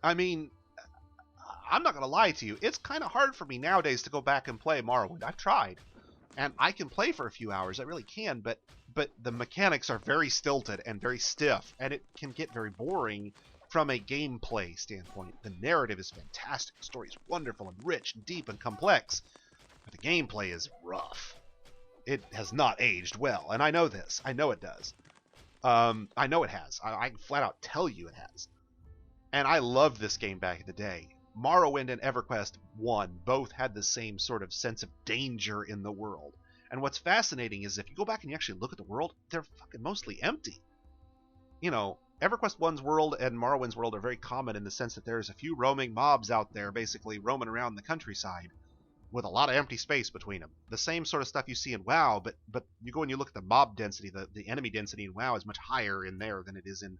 I mean, I'm not gonna lie to you. It's kind of hard for me nowadays to go back and play Morrowind. I've tried, and I can play for a few hours. I really can, but the mechanics are very stilted and very stiff, and it can get very boring from a gameplay standpoint. The narrative is fantastic. The story is wonderful and rich and deep and complex, but the gameplay is rough. It has not aged well, and I know this. I know it does. I know it has. I can flat out tell you it has. And I loved this game back in the day. Morrowind and EverQuest 1 both had the same sort of sense of danger in the world. And what's fascinating is if you go back and you actually look at the world, they're fucking mostly empty. You know, EverQuest 1's world and Morrowind's world are very common in the sense that there's a few roaming mobs out there basically roaming around the countryside with a lot of empty space between them. The same sort of stuff you see in WoW, but you go and you look at the mob density, the enemy density in WoW is much higher in there than it is in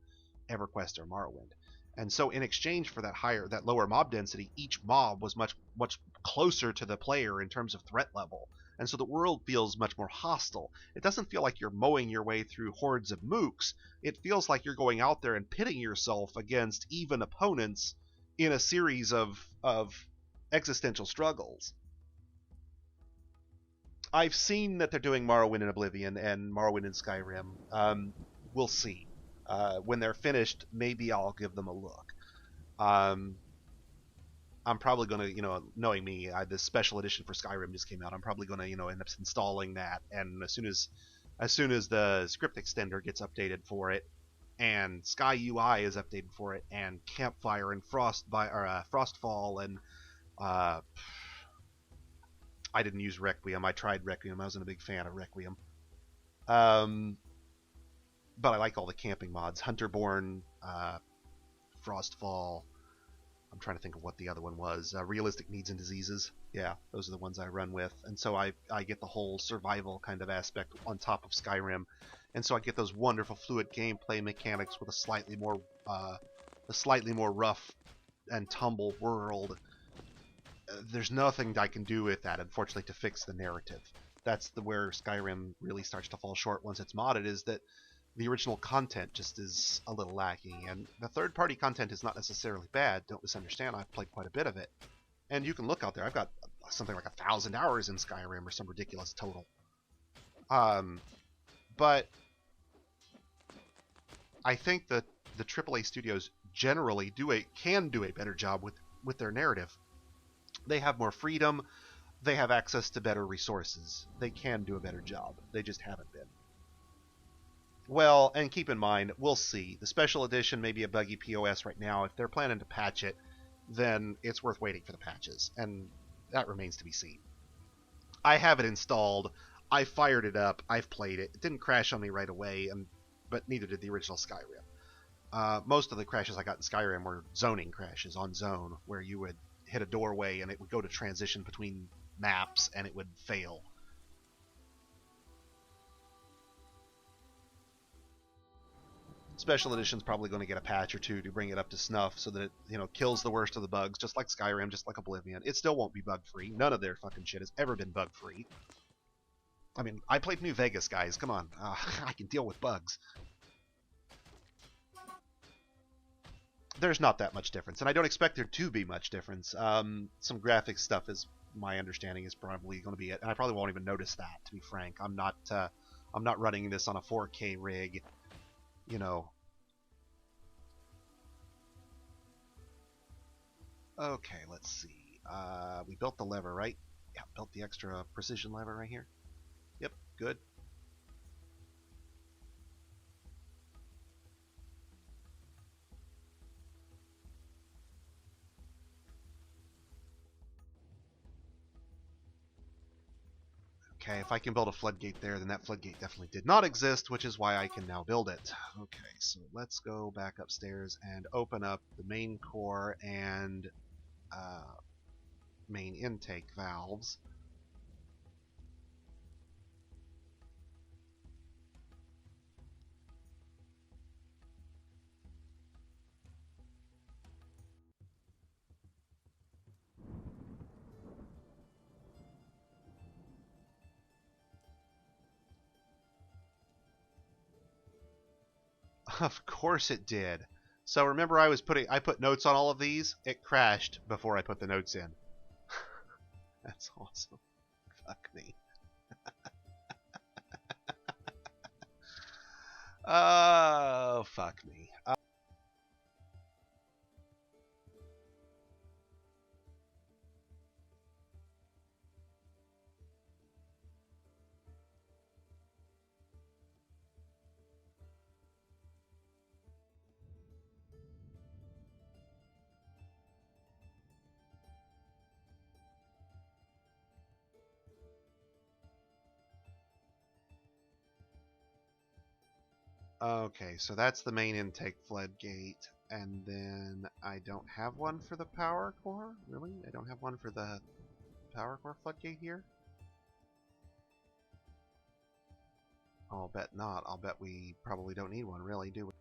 EverQuest or Morrowind. And so in exchange for that lower mob density, each mob was much closer to the player in terms of threat level. And so the world feels much more hostile. It doesn't feel like you're mowing your way through hordes of mooks. It feels like you're going out there and pitting yourself against even opponents in a series of existential struggles. I've seen that they're doing Morrowind and Oblivion and Morrowind and Skyrim. We'll see. When they're finished, maybe I'll give them a look. Um, I'm probably going to, knowing me, this special edition for Skyrim just came out. I'm probably going to, end up installing that. And as soon as the script extender gets updated for it, and Sky UI is updated for it, and Campfire and Frostfall, and I didn't use Requiem. I tried Requiem. I wasn't a big fan of Requiem. But I like all the camping mods. Hunterborn, Frostfall. I'm trying to think of what the other one was. Realistic Needs and Diseases. Yeah, those are the ones I run with. And so I get the whole survival kind of aspect on top of Skyrim. And so I get those wonderful fluid gameplay mechanics with a slightly more rough and tumble world. There's nothing I can do with that, unfortunately, to fix the narrative. That's where Skyrim really starts to fall short once it's modded, is that the original content just is a little lacking, and the third-party content is not necessarily bad. Don't misunderstand. I've played quite a bit of it, and you can look out there. I've got something like 1,000 hours in Skyrim or some ridiculous total. But I think that the AAA studios generally can do a better job with their narrative. They have more freedom. They have access to better resources. They can do a better job. They just haven't been. Well, and keep in mind, we'll see. The special edition may be a buggy POS right now. If they're planning to patch it, then it's worth waiting for the patches, and that remains to be seen. I have it installed. I fired it up. I've played it. It didn't crash on me right away, but neither did the original Skyrim. Most of the crashes I got in Skyrim were zoning crashes on Zone, where you would hit a doorway and it would go to transition between maps and it would fail. Special Edition's probably going to get a patch or two to bring it up to snuff so that it, kills the worst of the bugs, just like Skyrim, just like Oblivion. It still won't be bug-free. None of their fucking shit has ever been bug-free. I mean, I played New Vegas, guys. Come on. I can deal with bugs. There's not that much difference, and I don't expect there to be much difference. Some graphics stuff, is my understanding, is probably going to be it, and I probably won't even notice that, to be frank. I'm not running this on a 4K rig. Okay, let's see. We built the lever, right? Yeah, built the extra precision lever right here. Yep, good. Okay, if I can build a floodgate there, then that floodgate definitely did not exist, which is why I can now build it. Okay, so let's go back upstairs and open up the main core and main intake valves. Of course it did. So remember I put notes on all of these? It crashed before I put the notes in. That's awesome. Fuck me. Oh, fuck me. Okay, so that's the main intake floodgate, and then I don't have one for the power core? Really? I don't have one for the power core floodgate here? Oh, I'll bet not. I'll bet we probably don't need one, really, do we?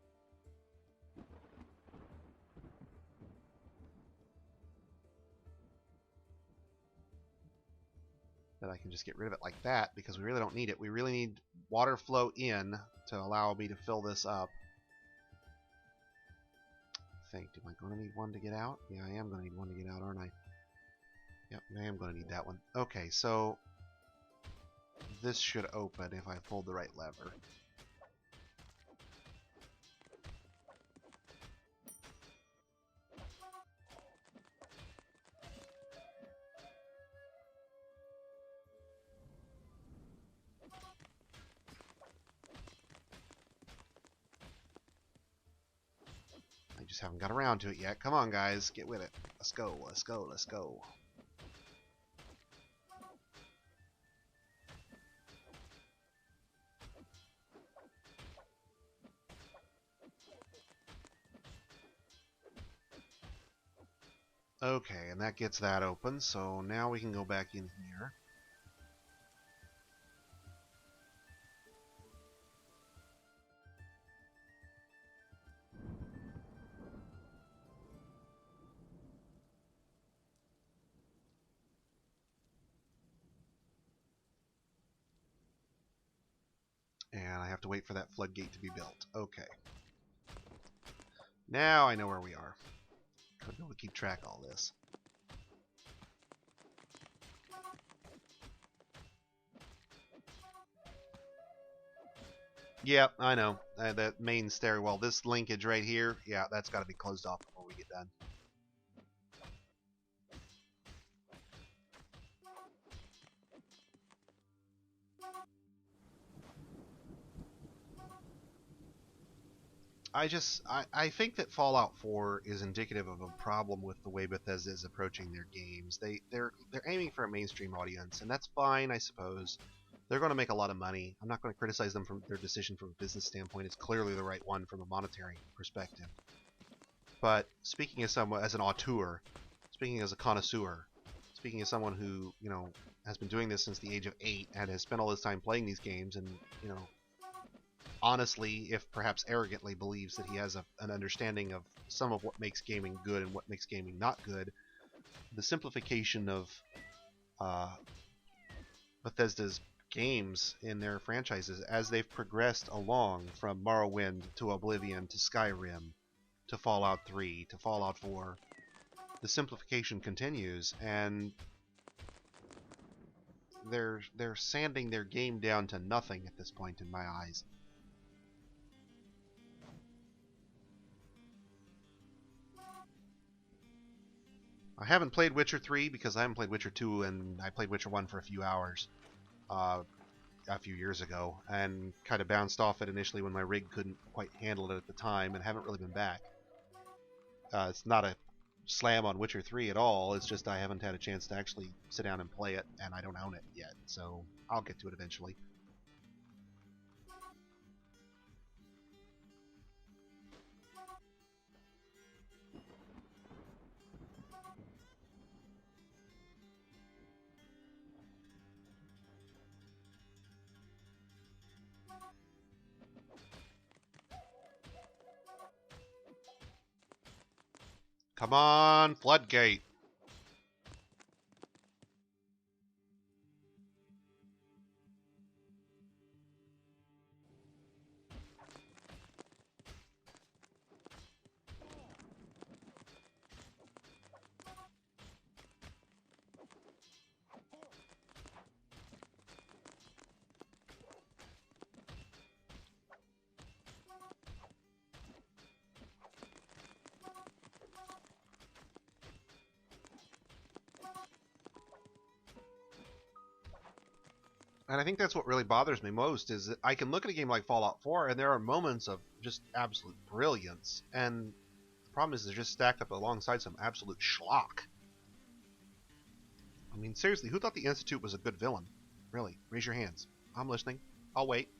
That I can just get rid of it like that, because we really don't need it. We really need water flow in to allow me to fill this up. Am I going to need one to get out? Yeah, I am going to need one to get out, aren't I? Yep, I am going to need that one. Okay, so this should open if I pulled the right lever. I just haven't got around to it yet. Come on, guys, get with it. Let's go, let's go, let's go. Okay, and that gets that open, so now we can go back in here. And I have to wait for that floodgate to be built. Okay. Now I know where we are. I'll be able to keep track of all this. Yep, I know. That main stairwell, this linkage right here, yeah, that's got to be closed off before we get done. I think that Fallout 4 is indicative of a problem with the way Bethesda is approaching their games. They're aiming for a mainstream audience, and that's fine, I suppose. They're going to make a lot of money. I'm not going to criticize them from their decision from a business standpoint. It's clearly the right one from a monetary perspective. But speaking as someone as an auteur, speaking as a connoisseur, speaking as someone who, has been doing this since the age of 8 and has spent all his time playing these games and, honestly, if perhaps arrogantly, believes that he has an understanding of some of what makes gaming good and what makes gaming not good, the simplification of Bethesda's games in their franchises as they've progressed along from Morrowind to Oblivion to Skyrim to Fallout 3 to Fallout 4, the simplification continues, and they're sanding their game down to nothing at this point in my eyes. I haven't played Witcher 3 because I haven't played Witcher 2, and I played Witcher 1 for a few hours a few years ago, and kind of bounced off it initially when my rig couldn't quite handle it at the time, and haven't really been back. It's not a slam on Witcher 3 at all, it's just I haven't had a chance to actually sit down and play it, and I don't own it yet, so I'll get to it eventually. Come on, Floodgate! And I think that's what really bothers me most is that I can look at a game like Fallout 4 and there are moments of just absolute brilliance, and the problem is they're just stacked up alongside some absolute schlock. I mean, seriously, who thought the Institute was a good villain? Really? Raise your hands. I'm listening. I'll wait.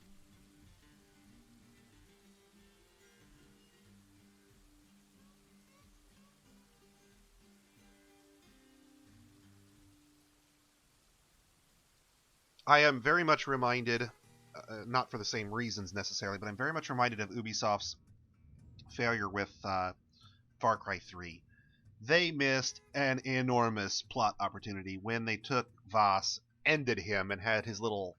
I am very much reminded, not for the same reasons necessarily, but I'm very much reminded of Ubisoft's failure with Far Cry 3. They missed an enormous plot opportunity when they took Voss, ended him, and had his little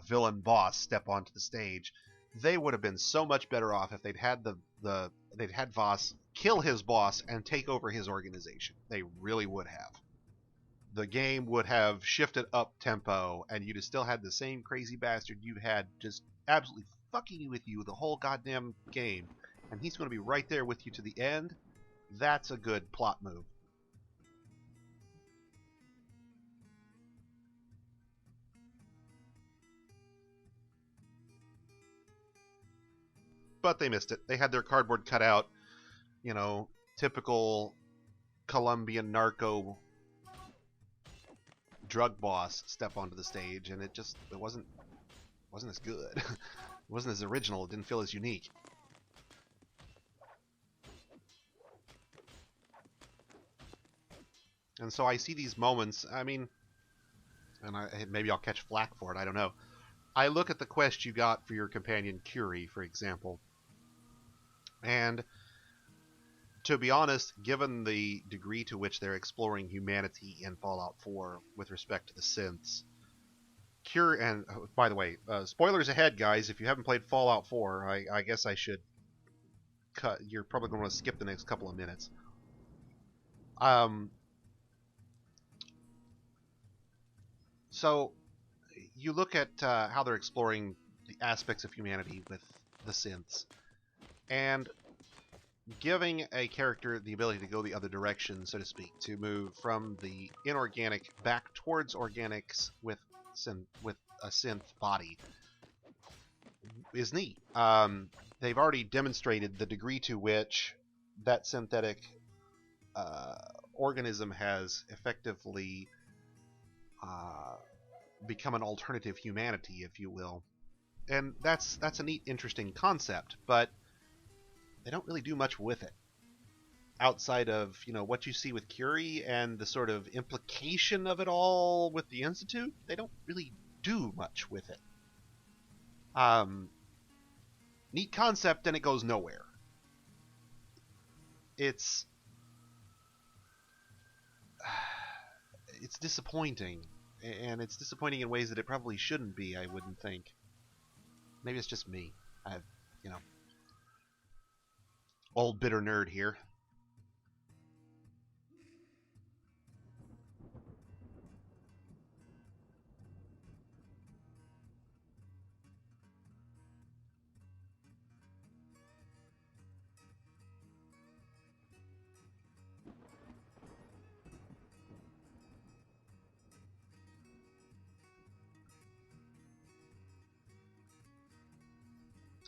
villain boss step onto the stage. They would have been so much better off if they'd had Voss kill his boss and take over his organization. They really would have. The game would have shifted up tempo, and you'd have still had the same crazy bastard you had just absolutely fucking with you the whole goddamn game, and he's going to be right there with you to the end. That's a good plot move. But they missed it. They had their cardboard cut out, you know, typical Colombian narco drug boss step onto the stage, and it wasn't as good. It wasn't as original. It didn't feel as unique. And so I see these moments. I mean, and maybe I'll catch flack for it. I don't know. I look at the quest you got for your companion Curie, for example, and to be honest, given the degree to which they're exploring humanity in Fallout 4 with respect to the synths, and by the way, spoilers ahead, guys. If you haven't played Fallout 4, I guess I should cut. You're probably going to skip the next couple of minutes. So you look at how they're exploring the aspects of humanity with the synths, and giving a character the ability to go the other direction, so to speak, to move from the inorganic back towards organics with a synth body is neat. They've already demonstrated the degree to which that synthetic organism has effectively become an alternative humanity, if you will, and that's a neat, interesting concept, but they don't really do much with it outside of what you see with Curie and the sort of implication of it all with the Institute. They don't really do much with it. Neat concept, and it goes nowhere. It's disappointing, and it's disappointing in ways that it probably shouldn't be. I wouldn't think. Maybe it's just me. Old bitter nerd here.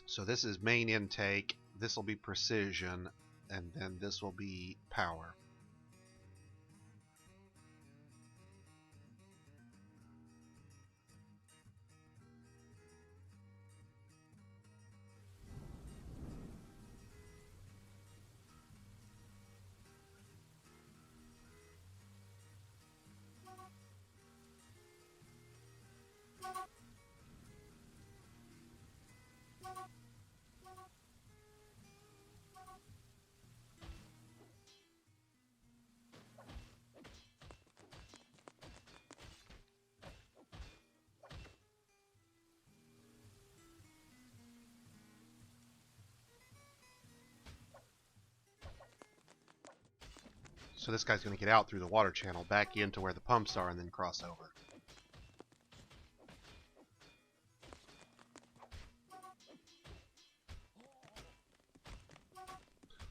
So this is main intake, this will be precision, and then this will be power. So this guy's going to get out through the water channel, back into where the pumps are, and then cross over.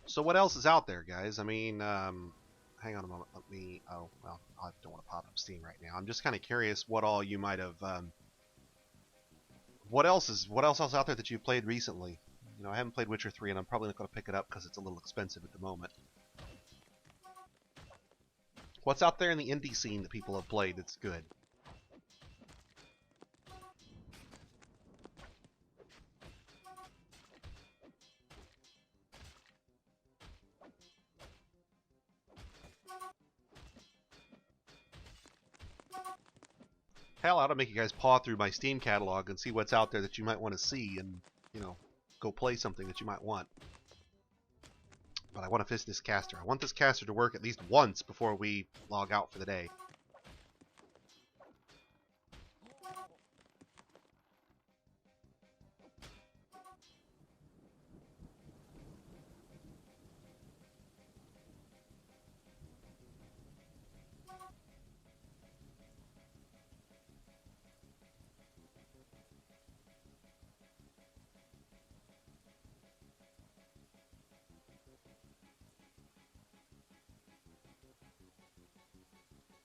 So what else is out there, guys? I mean, hang on a moment. Let me... Oh, well, I don't want to pop up Steam right now. I'm just kind of curious what all you might have what else out there that you've played recently? You know, I haven't played Witcher 3, and I'm probably not going to pick it up because it's a little expensive at the moment. What's out there in the indie scene that people have played that's good? Hell, I ought to make you guys paw through my Steam catalog and see what's out there that you might want to see, and you know, go play something that you might want. But I want to fix this caster. I want this caster to work at least once before we log out for the day.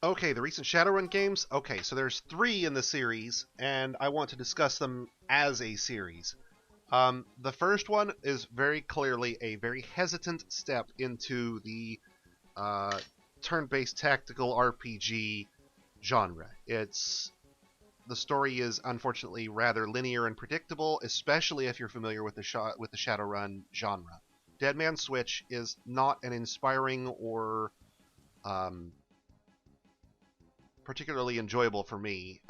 Okay, the recent Shadowrun games. Okay, so there's 3 in the series, and I want to discuss them as a series. The first one is very clearly a very hesitant step into the turn-based tactical RPG genre. The story is unfortunately rather linear and predictable, especially if you're familiar with the Shadowrun genre. Dead Man's Switch is not an inspiring or particularly enjoyable for me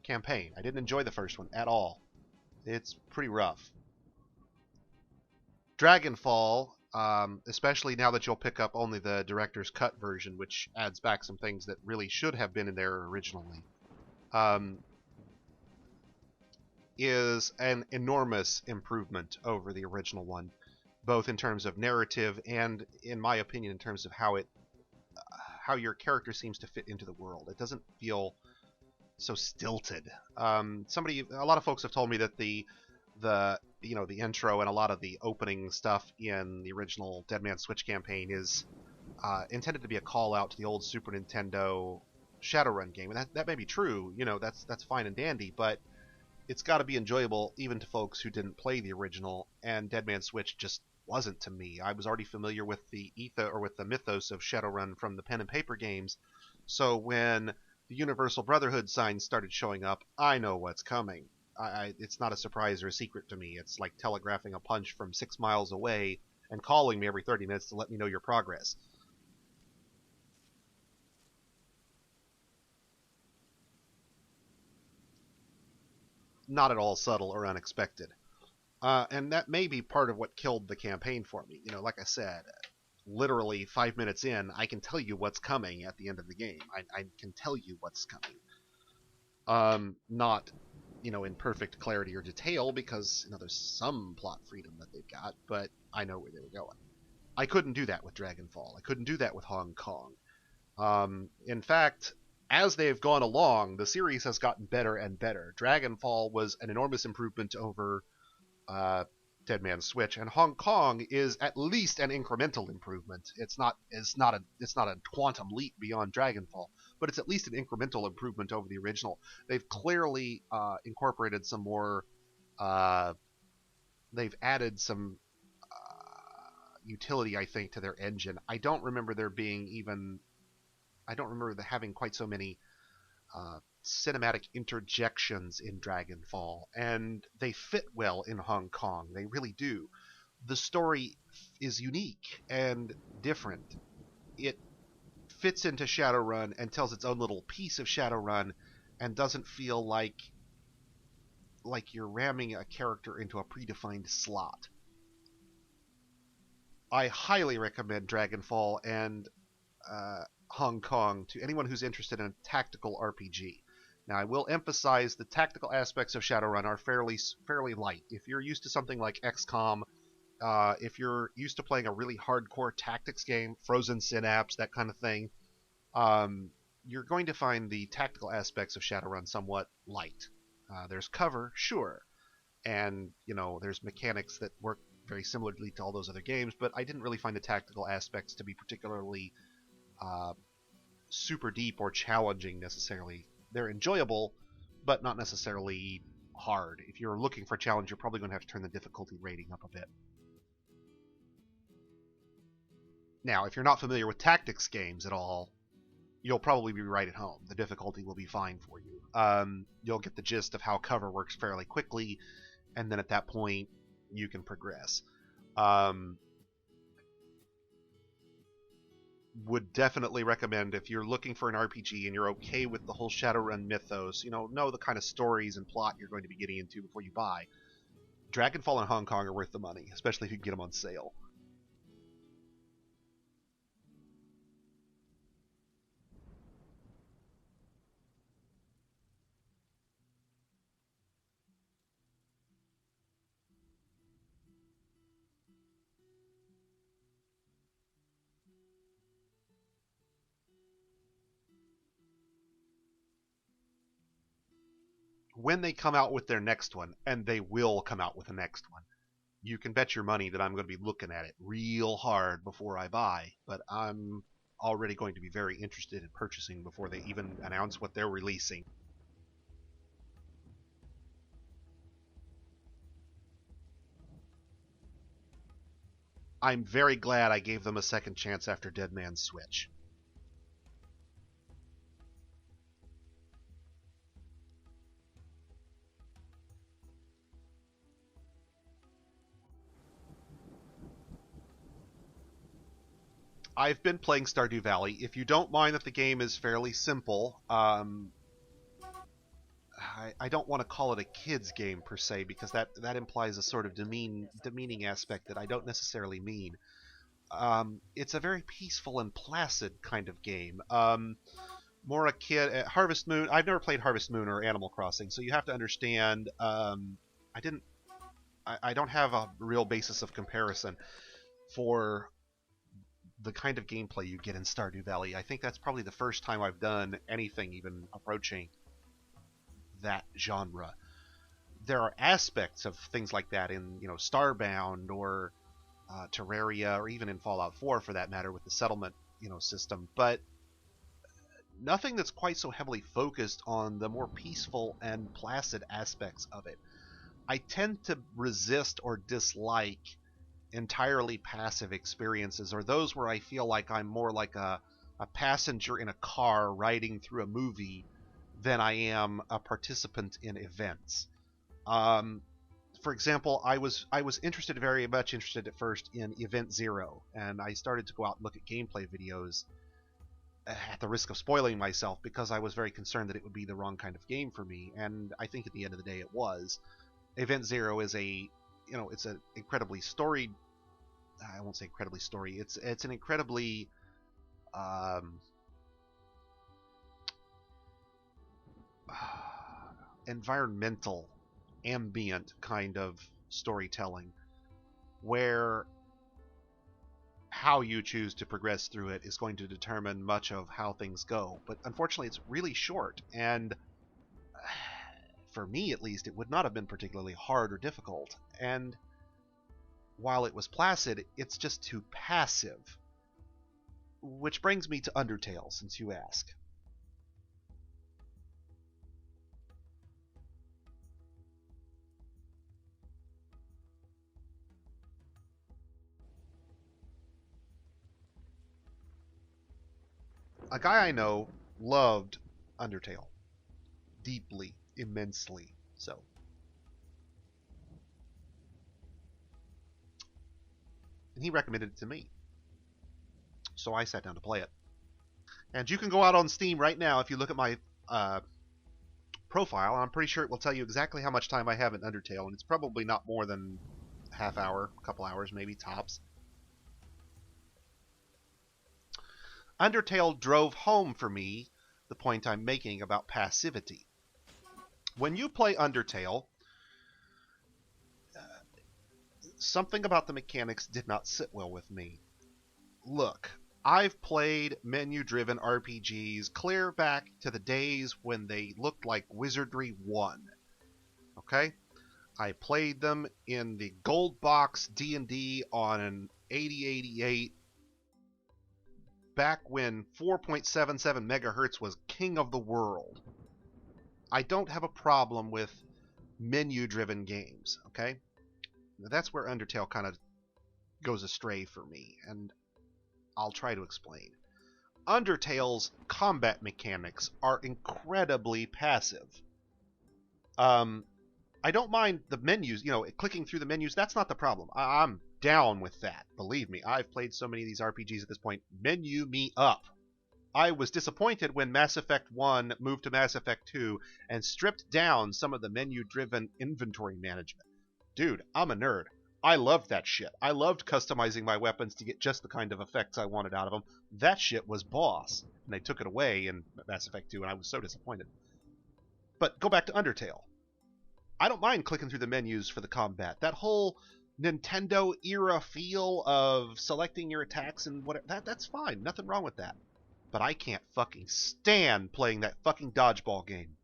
campaign. I didn't enjoy the first one at all. It's pretty rough. Dragonfall, especially now that you'll pick up only the director's cut version, which adds back some things that really should have been in there originally, is an enormous improvement over the original one, both in terms of narrative and, in my opinion, in terms of how your character seems to fit into the world. It doesn't feel so stilted. A lot of folks have told me that the intro and a lot of the opening stuff in the original Dead Man's Switch campaign is intended to be a call out to the old Super Nintendo Shadowrun game, and that may be true. You know, that's fine and dandy, but it's got to be enjoyable even to folks who didn't play the original. And Dead Man's Switch just wasn't to me. I was already familiar with the mythos of Shadowrun from the pen and paper games, so when the Universal Brotherhood signs started showing up, I know what's coming. It's not a surprise or a secret to me. It's like telegraphing a punch from 6 miles away and calling me every 30 minutes to let me know your progress. Not at all subtle or unexpected. And that may be part of what killed the campaign for me. You know, like I said, literally 5 minutes in, I can tell you what's coming at the end of the game. I can tell you what's coming. Not, in perfect clarity or detail, because, there's some plot freedom that they've got, but I know where they were going. I couldn't do that with Dragonfall. I couldn't do that with Hong Kong. In fact, as they've gone along, the series has gotten better and better. Dragonfall was an enormous improvement over Dead Man's Switch, and Hong Kong is at least an incremental improvement. It's not a quantum leap beyond Dragonfall, but it's at least an incremental improvement over the original. They've clearly incorporated some more. They've added some utility, I think, to their engine. I don't remember having quite so many cinematic interjections in Dragonfall, and they fit well in Hong Kong. They really do. The story is unique and different. It fits into Shadowrun and tells its own little piece of Shadowrun, and doesn't feel like you're ramming a character into a predefined slot. I highly recommend Dragonfall and Hong Kong to anyone who's interested in a tactical RPG. Now, I will emphasize the tactical aspects of Shadowrun are fairly light. If you're used to something like XCOM, if you're used to playing a really hardcore tactics game, Frozen Synapse, that kind of thing, you're going to find the tactical aspects of Shadowrun somewhat light. There's cover, sure, and there's mechanics that work very similarly to all those other games, but I didn't really find the tactical aspects to be particularly super deep or challenging necessarily. They're enjoyable, but not necessarily hard. If you're looking for a challenge, you're probably going to have to turn the difficulty rating up a bit. Now, if you're not familiar with tactics games at all, you'll probably be right at home. The difficulty will be fine for you. You'll get the gist of how cover works fairly quickly, and then at that point, you can progress. Would definitely recommend, if you're looking for an RPG and you're okay with the whole Shadowrun mythos, know the kind of stories and plot you're going to be getting into before you buy. Dragonfall and Hong Kong are worth the money, especially if you can get them on sale. When they come out with their next one, and they will come out with the next one, you can bet your money that I'm going to be looking at it real hard before I buy, but I'm already going to be very interested in purchasing before they even announce what they're releasing. I'm very glad I gave them a second chance after Dead Man's Switch. I've been playing Stardew Valley. If you don't mind that the game is fairly simple, I don't want to call it a kid's game per se, because that implies a sort of demeaning aspect that I don't necessarily mean. It's a very peaceful and placid kind of game. More a kid at Harvest Moon. I've never played Harvest Moon or Animal Crossing, so you have to understand. I don't have a real basis of comparison for the kind of gameplay you get in Stardew Valley. I think that's probably the first time I've done anything even approaching that genre. There are aspects of things like that in, Starbound or Terraria, or even in Fallout 4 for that matter, with the settlement, system, but nothing that's quite so heavily focused on the more peaceful and placid aspects of it. I tend to resist or dislike entirely passive experiences, or those where I feel like I'm more like a passenger in a car riding through a movie than I am a participant in events. For example, I was very much interested at first in Event Zero, and I started to go out and look at gameplay videos at the risk of spoiling myself, because I was very concerned that it would be the wrong kind of game for me, and I think at the end of the day it was. Event Zero is it's an incredibly storied. I won't say incredibly story. It's an incredibly environmental, ambient kind of storytelling, where how you choose to progress through it is going to determine much of how things go. But unfortunately, it's really short, and for me at least, it would not have been particularly hard or difficult. And while it was placid, it's just too passive. Which brings me to Undertale, since you ask. A guy I know loved Undertale. Deeply, immensely so. And he recommended it to me. So I sat down to play it. And you can go out on Steam right now if you look at my profile. I'm pretty sure it will tell you exactly how much time I have in Undertale, and it's probably not more than a half hour, a couple hours maybe, tops. Undertale drove home for me the point I'm making about passivity. When you play Undertale, something about the mechanics did not sit well with me. Look, I've played menu-driven RPGs clear back to the days when they looked like Wizardry 1. Okay? I played them in the gold box D&D on an 8088 back when 4.77 megahertz was king of the world. I don't have a problem with menu-driven games, okay? Now, that's where Undertale kind of goes astray for me, and I'll try to explain. Undertale's combat mechanics are incredibly passive. I don't mind the menus, clicking through the menus, that's not the problem. I'm down with that. Believe me, I've played so many of these RPGs at this point. Menu me up. I was disappointed when Mass Effect 1 moved to Mass Effect 2 and stripped down some of the menu-driven inventory management. Dude, I'm a nerd. I loved that shit. I loved customizing my weapons to get just the kind of effects I wanted out of them. That shit was boss. And they took it away in Mass Effect 2, and I was so disappointed. But go back to Undertale. I don't mind clicking through the menus for the combat. That whole Nintendo era feel of selecting your attacks and whatever, that's fine. Nothing wrong with that. But I can't fucking stand playing that fucking dodgeball game.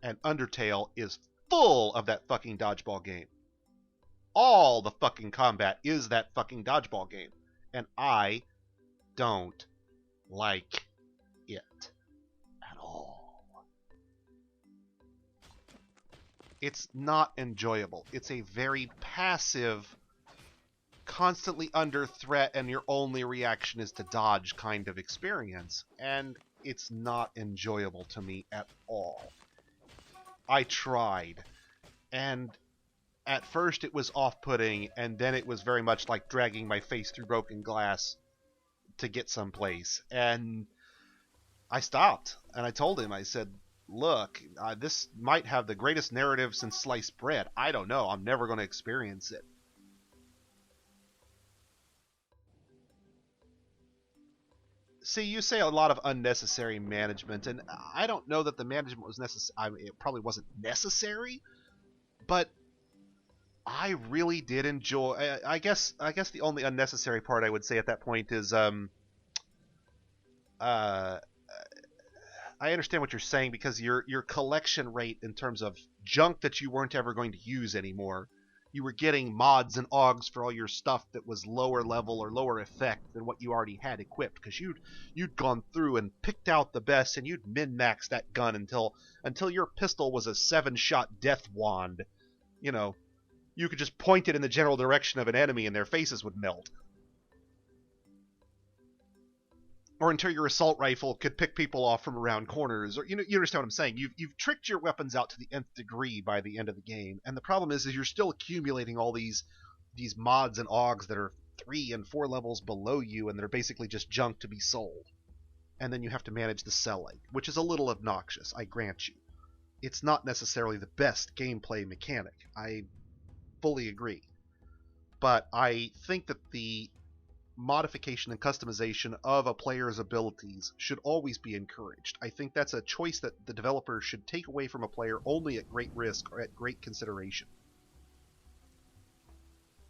And Undertale is full of that fucking dodgeball game. All the fucking combat is that fucking dodgeball game. And I don't like it at all. It's not enjoyable. It's a very passive, constantly under threat and your only reaction is to dodge kind of experience. And it's not enjoyable to me at all. I tried. And at first it was off-putting, and then it was very much like dragging my face through broken glass to get someplace. And I stopped, and I told him, I said, look, this might have the greatest narrative since sliced bread. I don't know. I'm never going to experience it. See, you say a lot of unnecessary management, and I don't know that the management was necessary. I mean, it probably wasn't necessary, but I really did enjoy. I guess the only unnecessary part I would say at that point is I understand what you're saying, because your collection rate in terms of junk that you weren't ever going to use anymore, you were getting mods and augs for all your stuff that was lower level or lower effect than what you already had equipped, because you'd gone through and picked out the best, and you'd min-max that gun until your pistol was a 7-shot death wand. You could just point it in the general direction of an enemy and their faces would melt. Or until your assault rifle could pick people off from around corners. Or you understand what I'm saying. You've tricked your weapons out to the nth degree by the end of the game. And the problem is you're still accumulating all these mods and augs that are 3 and 4 levels below you, and they're basically just junk to be sold. And then you have to manage the selling, which is a little obnoxious, I grant you. It's not necessarily the best gameplay mechanic. I fully agree. But I think that the modification and customization of a player's abilities should always be encouraged. I think that's a choice that the developer should take away from a player only at great risk or at great consideration.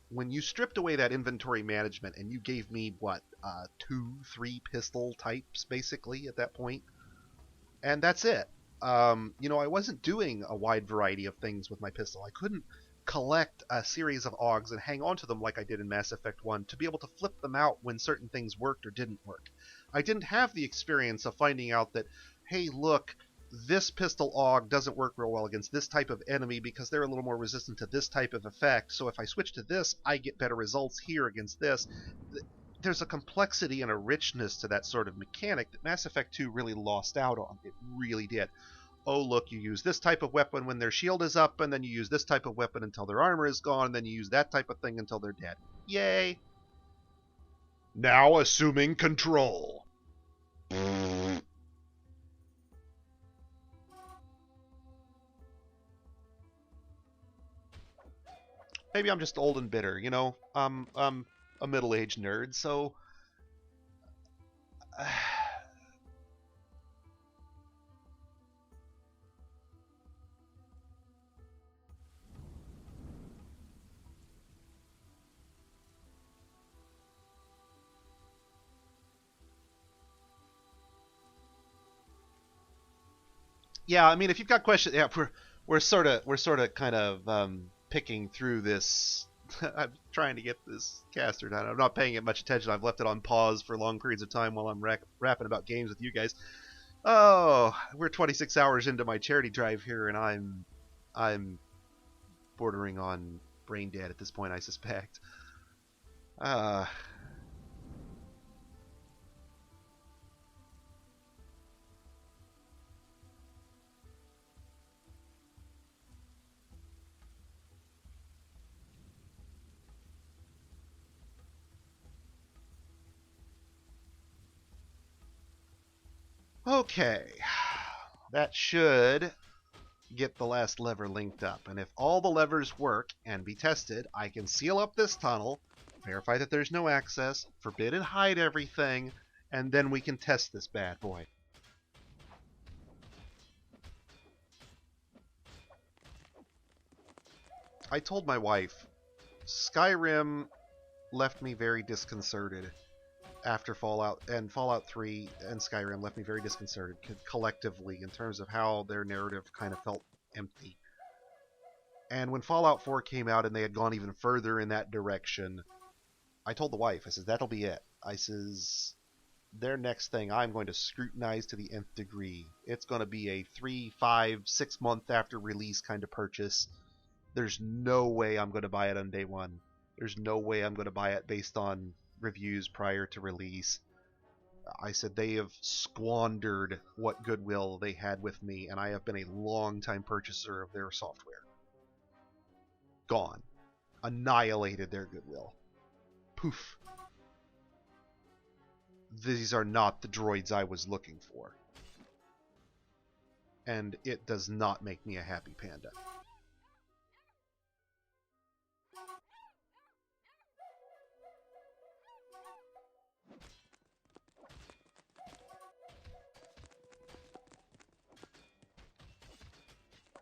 When you stripped away that inventory management and you gave me, 2-3 pistol types, basically, at that point, and that's it. I wasn't doing a wide variety of things with my pistol. I couldn't collect a series of augs and hang on to them like I did in Mass Effect 1 to be able to flip them out when certain things worked or didn't work. I didn't have the experience of finding out that, hey, look, this pistol aug doesn't work real well against this type of enemy because they're a little more resistant to this type of effect, so if I switch to this, I get better results here against this. There's a complexity and a richness to that sort of mechanic that Mass Effect 2 really lost out on. It really did. Oh, look, you use this type of weapon when their shield is up, and then you use this type of weapon until their armor is gone, and then you use that type of thing until they're dead. Yay! Now assuming control. Maybe I'm just old and bitter, I'm a middle-aged nerd, so yeah, I mean, if you've got questions, yeah, we're sort of kind of picking through this. I'm trying to get this caster done. I'm not paying it much attention. I've left it on pause for long periods of time while I'm rapping about games with you guys. Oh, we're 26 hours into my charity drive here, and I'm bordering on brain dead at this point, I suspect. Uh, okay. That should get the last lever linked up. And if all the levers work and be tested, I can seal up this tunnel, verify that there's no access, forbid and hide everything, and then we can test this bad boy. I told my wife, Skyrim left me very disconcerted after Fallout, and Fallout 3 and Skyrim left me very disconcerted collectively in terms of how their narrative kind of felt empty. And when Fallout 4 came out and they had gone even further in that direction, I told the wife, I said, that'll be it. I says, their next thing I'm going to scrutinize to the nth degree. It's going to be a 3, 5, 6 month after release kind of purchase. There's no way I'm going to buy it on day one. There's no way I'm going to buy it based on reviews prior to release. I said they have squandered what goodwill they had with me, and I have been a long-time purchaser of their software. Gone. Annihilated their goodwill. Poof. These are not the droids I was looking for. And it does not make me a happy panda.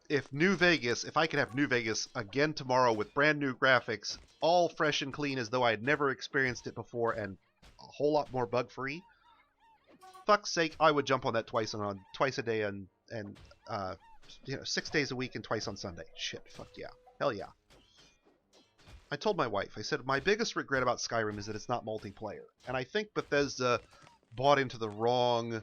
If New Vegas, if I could have New Vegas again tomorrow with brand new graphics, all fresh and clean as though I had never experienced it before, and a whole lot more bug free, fuck's sake, I would jump on that twice a day and 6 days a week and twice on Sunday. Shit, fuck yeah, hell yeah. I told my wife, I said my biggest regret about Skyrim is that it's not multiplayer, and I think Bethesda bought into the wrong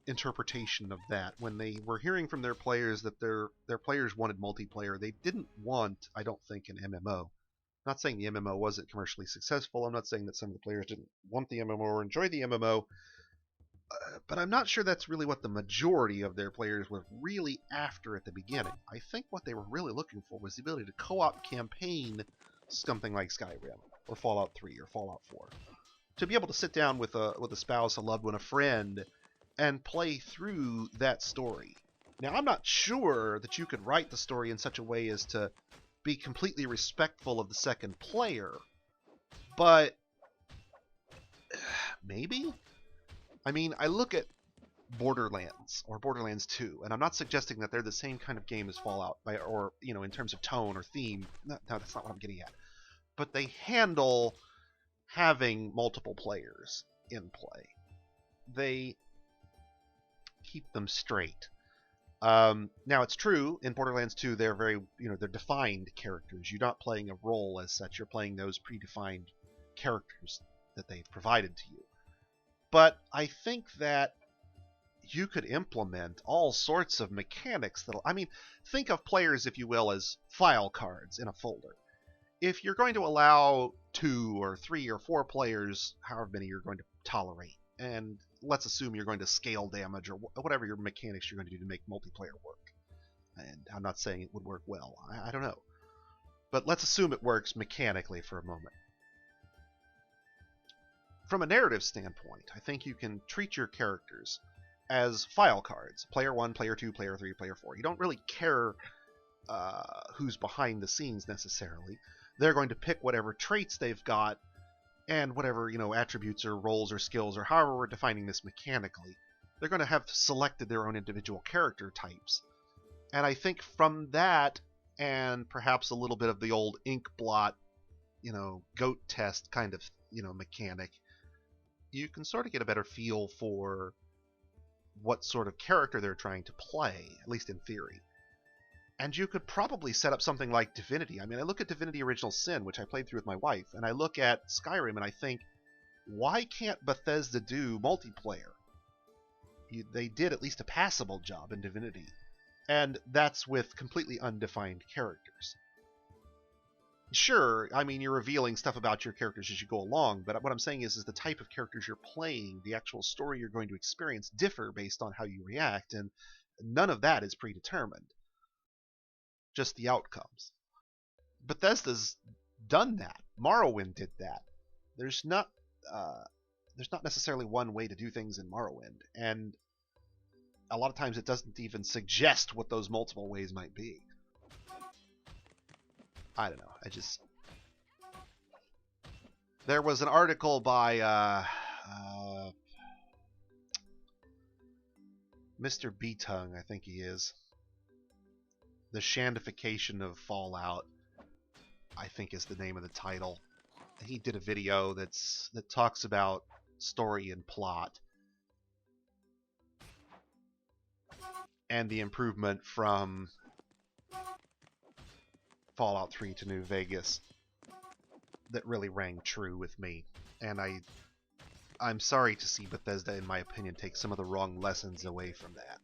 interpretation of that. When they were hearing from their players that their players wanted multiplayer, they didn't want, I don't think, an MMO. I'm not saying the MMO wasn't commercially successful. I'm not saying that some of the players didn't want the MMO or enjoy the MMO, but I'm not sure that's really what the majority of their players were really after at the beginning. I think what they were really looking for was the ability to co-op campaign something like Skyrim or Fallout 3 or Fallout 4. To be able to sit down with a spouse, a loved one, a friend, and play through that story. Now, I'm not sure that you could write the story in such a way as to be completely respectful of the second player, but maybe? I mean, I look at Borderlands or Borderlands 2, and I'm not suggesting that they're the same kind of game as Fallout, or in terms of tone or theme. No, that's not what I'm getting at. But they handle having multiple players in play. They keep them straight. Now, it's true, in Borderlands 2, they're very, they're defined characters. You're not playing a role as such. You're playing those predefined characters that they've provided to you. But I think that you could implement all sorts of mechanics that'll... I mean, think of players, if you will, as file cards in a folder. If you're going to allow 2 or 3 or 4 players, however many you're going to tolerate, and let's assume you're going to scale damage or whatever your mechanics you're going to do to make multiplayer work. And I'm not saying it would work well. I don't know. But let's assume it works mechanically for a moment. From a narrative standpoint, I think you can treat your characters as file cards. Player 1, Player 2, Player 3, Player 4. You don't really care who's behind the scenes necessarily. They're going to pick whatever traits they've got and whatever, attributes or roles or skills or however we're defining this mechanically. They're going to have selected their own individual character types. And I think from that, and perhaps a little bit of the old ink blot, goat test kind of, mechanic, you can sort of get a better feel for what sort of character they're trying to play, at least in theory. And you could probably set up something like Divinity. I mean, I look at Divinity Original Sin, which I played through with my wife, and I look at Skyrim and I think, why can't Bethesda do multiplayer? They did at least a passable job in Divinity. And that's with completely undefined characters. Sure, I mean, you're revealing stuff about your characters as you go along, but what I'm saying is the type of characters you're playing, the actual story you're going to experience differ based on how you react, and none of that is predetermined. Just the outcomes. Bethesda's done that. Morrowind did that. There's not necessarily one way to do things in Morrowind, and a lot of times it doesn't even suggest what those multiple ways might be. I don't know. There was an article by Mr. Beatung, I think he is. The Shandification of Fallout, I think is the name of the title. He did a video that talks about story and plot and the improvement from Fallout 3 to New Vegas that really rang true with me. And I'm sorry to see Bethesda, in my opinion, take some of the wrong lessons away from that.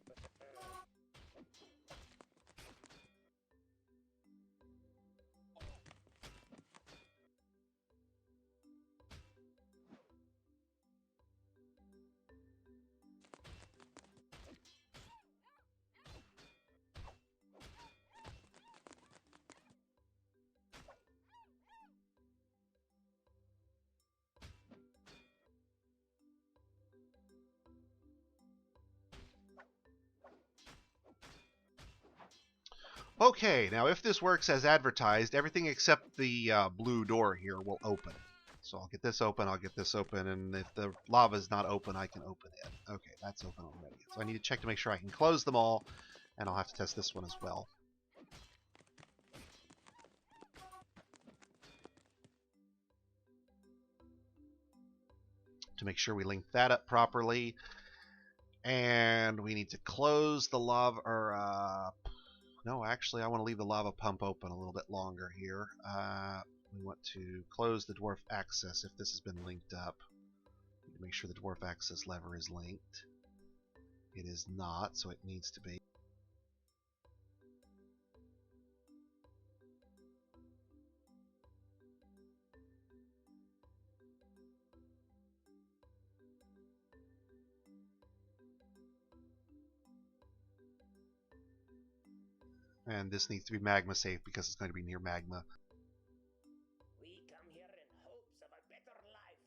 Okay, now if this works as advertised, everything except the blue door here will open. So I'll get this open, and if the lava's not open, I can open it. Okay, that's open already. So I need to check to make sure I can close them all, and I'll have to test this one as well. To make sure we link that up properly. And we need to close the lava, or no, actually I want to leave the lava pump open a little bit longer here. We want to close the dwarf access if this has been linked up. Need to make sure the dwarf access lever is linked. It is not, so it needs to be. And this needs to be magma safe because it's going to be near magma. We come here in hopes of a better life.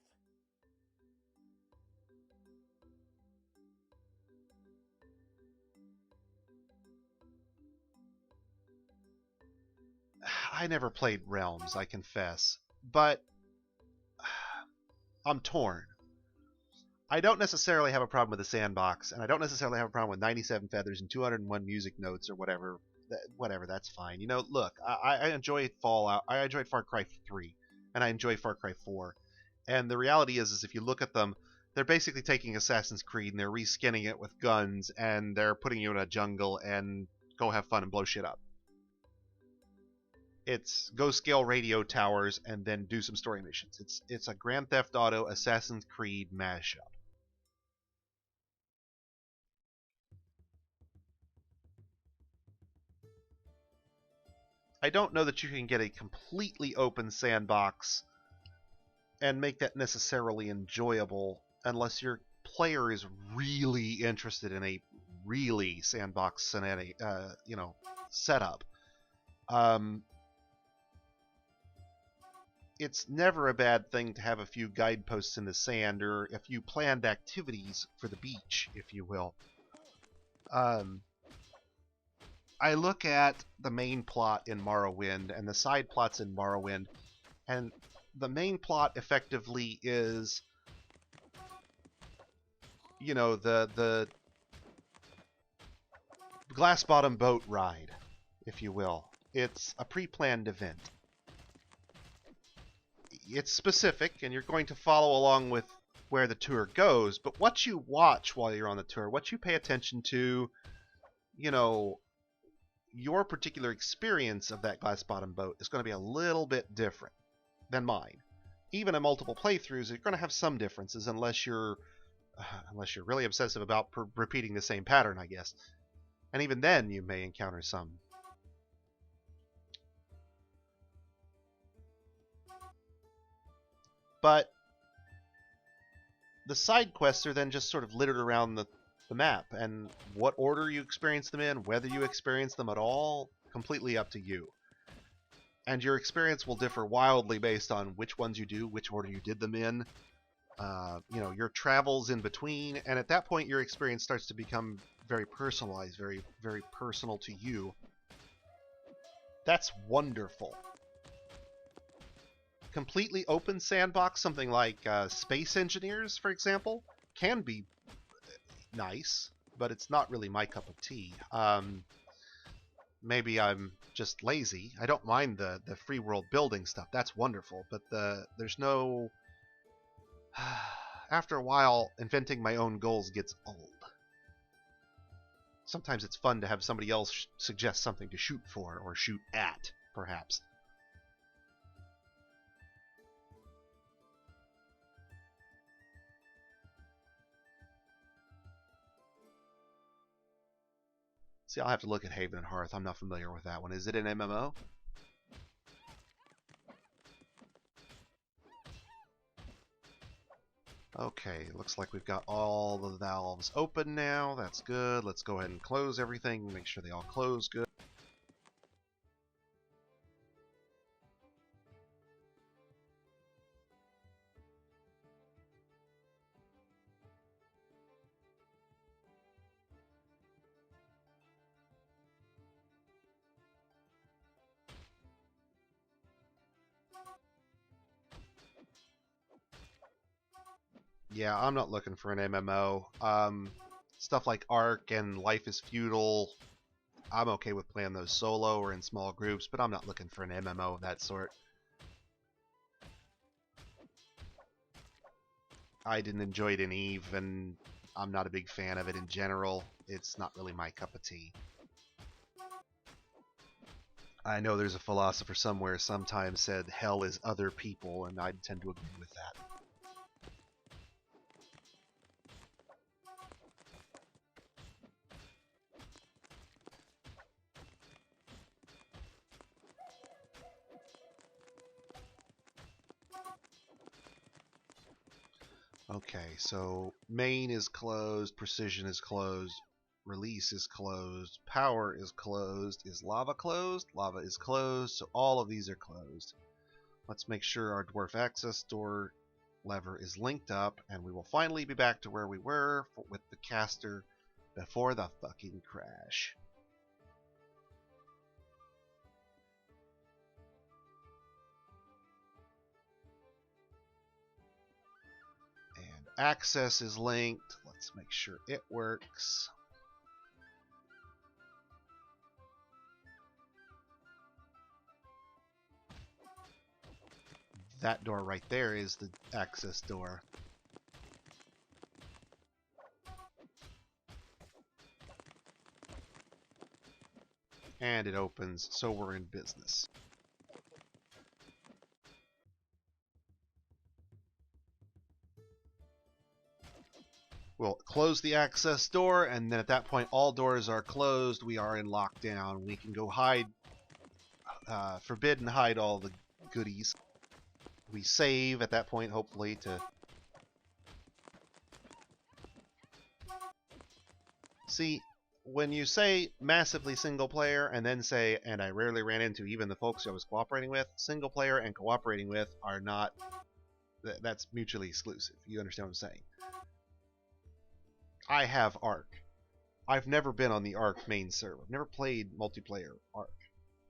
I never played Realms, I confess, but I'm torn. I don't necessarily have a problem with the sandbox, and I don't necessarily have a problem with 97 feathers and 201 music notes or whatever. Whatever, that's fine. You know, look, I enjoyed Fallout. I enjoyed Far Cry 3, and I enjoyed Far Cry 4. And the reality is if you look at them, they're basically taking Assassin's Creed and they're reskinning it with guns, and they're putting you in a jungle and go have fun and blow shit up. It's go scale radio towers and then do some story missions. It's a Grand Theft Auto Assassin's Creed mashup. I don't know that you can get a completely open sandbox and make that necessarily enjoyable unless your player is really interested in a really sandbox setup. It's never a bad thing to have a few guideposts in the sand or a few planned activities for the beach, if you will. I look at the main plot in Morrowind and the side plots in Morrowind, and the main plot effectively is, you know, the glass bottom boat ride, if you will. It's a pre-planned event. It's specific, and you're going to follow along with where the tour goes, but what you watch while you're on the tour, what you pay attention to, you know, your particular experience of that glass bottom boat is going to be a little bit different than mine. Even in multiple playthroughs, you're going to have some differences unless you're really obsessive about repeating the same pattern, I guess. And even then, you may encounter some. But the side quests are then just sort of littered around the map, and what order you experience them in, whether you experience them at all, completely up to you. And your experience will differ wildly based on which ones you do, which order you did them in, your travels in between, and at that point your experience starts to become very personalized, very, very personal to you. That's wonderful. Completely open sandbox, something like Space Engineers, for example, can be nice, but it's not really my cup of tea. Maybe I'm just lazy. I don't mind the free world building stuff. That's wonderful, but there's no... After a while, inventing my own goals gets old. Sometimes it's fun to have somebody else suggest something to shoot for, or shoot at, perhaps. See, I'll have to look at Haven and Hearth. I'm not familiar with that one. Is it an MMO? Okay, looks like we've got all the valves open now. That's good. Let's go ahead and close everything. Make sure they all close good. Yeah, I'm not looking for an MMO. Stuff like Ark and Life is Feudal, I'm okay with playing those solo or in small groups, but I'm not looking for an MMO of that sort. I didn't enjoy it in Eve, and I'm not a big fan of it in general. It's not really my cup of tea. I know there's a philosopher somewhere sometimes said hell is other people, and I tend to agree with that. Okay, so main is closed, precision is closed, release is closed, power is closed. Is lava closed? Lava is closed, so all of these are closed. Let's make sure our dwarf access door lever is linked up, and we will finally be back to where we were with the caster before the fucking crash. And access is linked. Let's make sure it works. That door right there is the access door. And it opens, so we're in business. We'll close the access door, and then at that point all doors are closed. We are in lockdown. We can go hide, forbid and hide all the goodies. We save at that point, hopefully, to see. When you say massively single player and then say, and I rarely ran into even the folks I was cooperating with, single player and cooperating with are not, that's mutually exclusive. You understand what I'm saying? I have Ark. I've never been on the Ark main server. I've never played multiplayer Ark.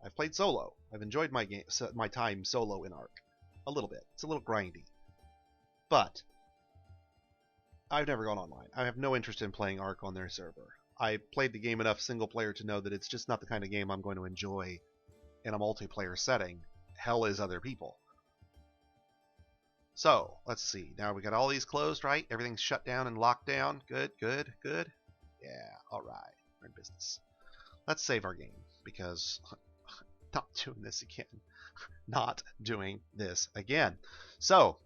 I've played solo. I've enjoyed my time solo in Ark. A little bit. It's a little grindy. But I've never gone online. I have no interest in playing Ark on their server. I played the game enough single player to know that it's just not the kind of game I'm going to enjoy in a multiplayer setting. Hell is other people. So, let's see. Now we got all these closed, right? Everything's shut down and locked down. Good, good, good. Yeah, alright. We're in business. Let's save our game, because not doing this again. Not doing this again. So,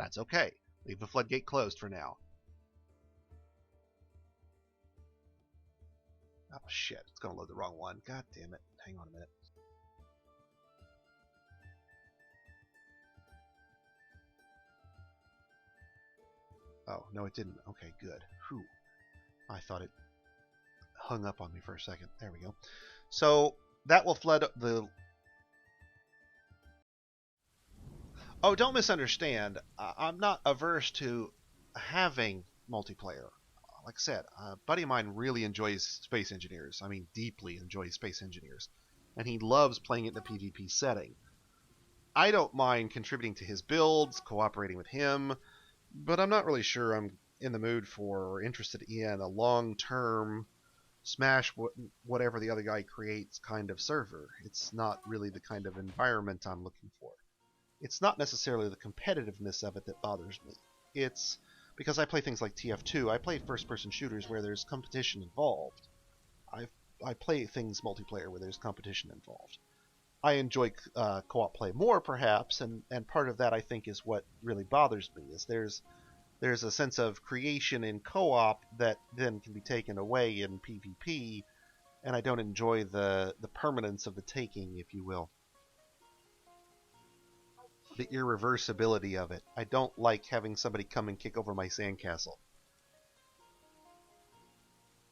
That's okay. Leave the floodgate closed for now. Oh shit, it's gonna load the wrong one. God damn it. Hang on a minute. Oh, no it didn't. Okay, good. Whew. I thought it hung up on me for a second. There we go. So that will flood the... Oh, don't misunderstand. I'm not averse to having multiplayer. Like I said, a buddy of mine really enjoys Space Engineers. I mean, deeply enjoys Space Engineers. And he loves playing it in a PvP setting. I don't mind contributing to his builds, cooperating with him, but I'm not really sure I'm in the mood for or interested in a long-term smash whatever the other guy creates kind of server. It's not really the kind of environment I'm looking for. It's not necessarily the competitiveness of it that bothers me. It's because I play things like TF2. I play first-person shooters where there's competition involved. I play things multiplayer where there's competition involved. I enjoy co-op play more, perhaps, and part of that I think is what really bothers me. Is there's a sense of creation in co-op that then can be taken away in PvP, and I don't enjoy the permanence of the taking, if you will. The irreversibility of it. I don't like having somebody come and kick over my sandcastle.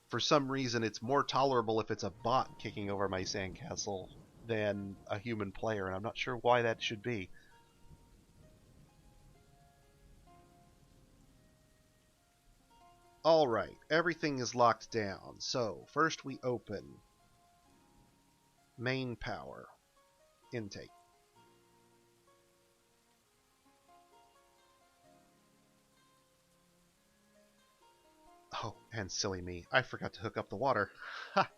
For some reason, it's more tolerable if it's a bot kicking over my sandcastle than a human player, and I'm not sure why that should be. Alright, everything is locked down. So, first we open main power intake. Oh, and silly me, I forgot to hook up the water. Ha!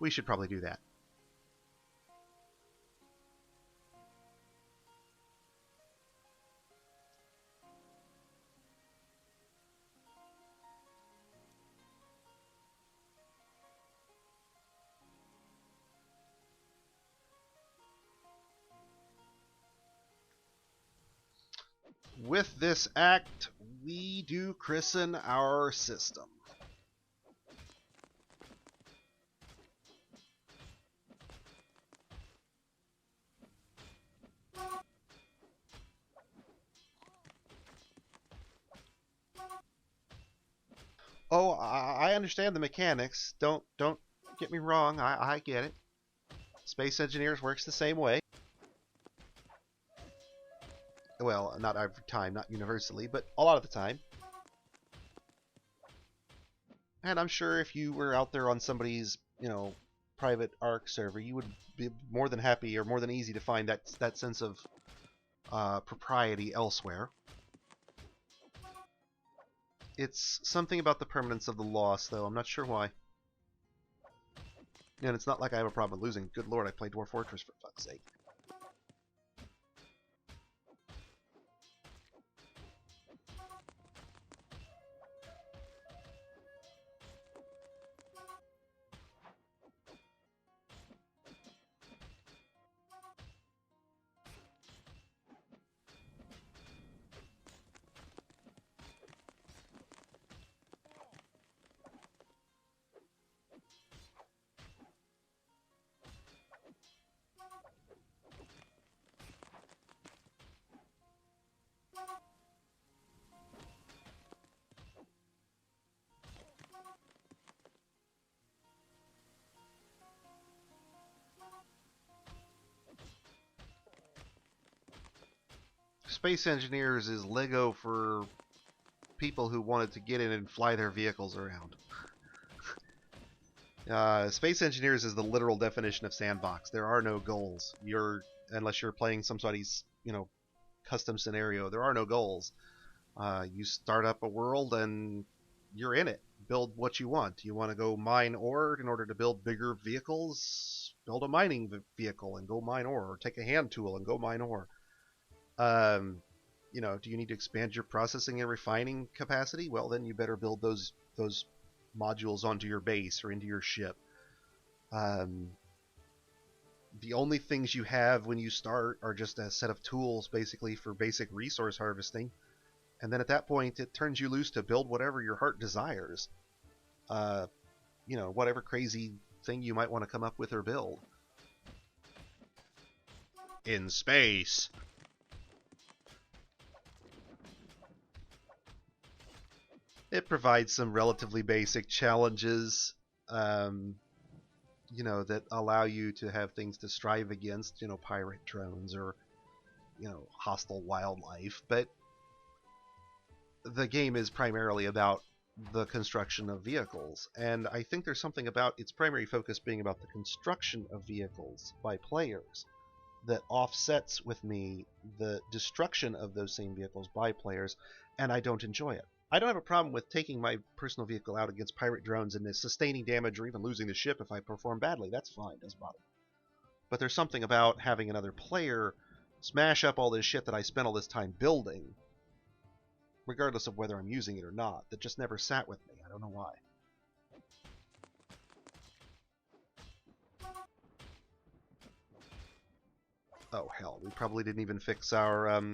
We should probably do that. With this act, we do christen our system. Oh, I understand the mechanics. Don't get me wrong. I get it. Space Engineers works the same way. Well, not every time, not universally, but a lot of the time. And I'm sure if you were out there on somebody's, private ARK server, you would be more than happy or more than easy to find that sense of propriety elsewhere. It's something about the permanence of the loss, though. I'm not sure why. And it's not like I have a problem with losing. Good lord, I played Dwarf Fortress for fuck's sake. Space Engineers is Lego for people who wanted to get in and fly their vehicles around. Space Engineers is the literal definition of sandbox. There are no goals. Unless you're playing somebody's, custom scenario, there are no goals. You start up a world and you're in it. Build what you want. You want to go mine ore in order to build bigger vehicles? Build a mining vehicle and go mine ore. Or take a hand tool and go mine ore. Do you need to expand your processing and refining capacity? Well, then you better build those modules onto your base or into your ship. The only things you have when you start are just a set of tools, basically, for basic resource harvesting. And then at that point, it turns you loose to build whatever your heart desires. Whatever crazy thing you might want to come up with or build. In space. It provides some relatively basic challenges, that allow you to have things to strive against, pirate drones or, hostile wildlife. But the game is primarily about the construction of vehicles, and I think there's something about its primary focus being about the construction of vehicles by players that offsets with me the destruction of those same vehicles by players, and I don't enjoy it. I don't have a problem with taking my personal vehicle out against pirate drones and sustaining damage or even losing the ship if I perform badly. That's fine, doesn't bother me. But there's something about having another player smash up all this shit that I spent all this time building, regardless of whether I'm using it or not, that just never sat with me. I don't know why. Oh, hell. We probably didn't even fix our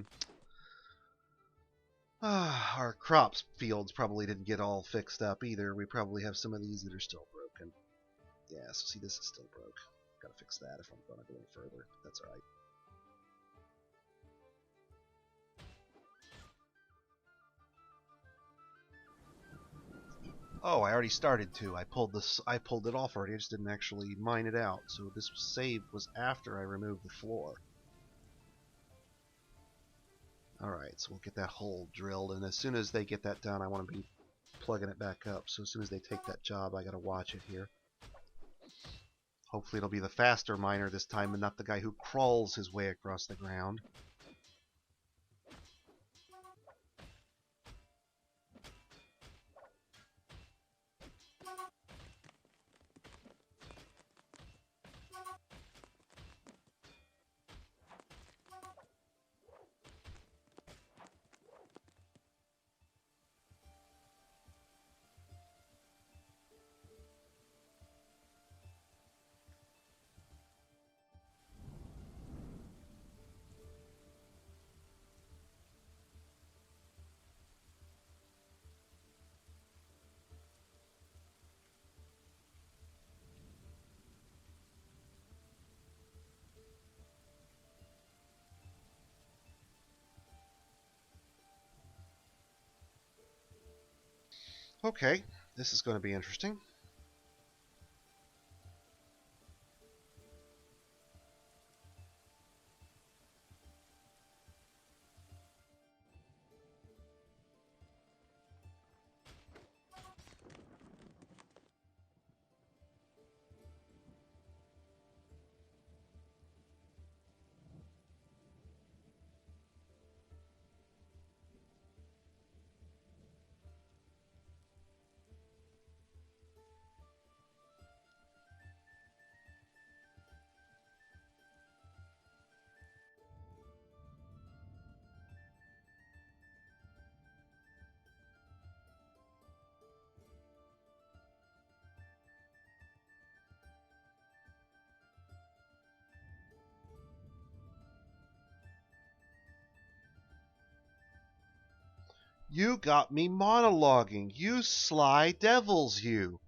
crops fields probably didn't get all fixed up either. We probably have some of these that are still broken. Yeah, so see, this is still broke. Gotta fix that if I'm gonna go any further. That's alright. Oh, I already started to. I pulled it off already. I just didn't actually mine it out. So this save was after I removed the floor. Alright, so we'll get that hole drilled, and as soon as they get that done, I want to be plugging it back up. So as soon as they take that job, I gotta watch it here. Hopefully it'll be the faster miner this time and not the guy who crawls his way across the ground. Okay, this is going to be interesting. You got me monologuing, you sly devils, you.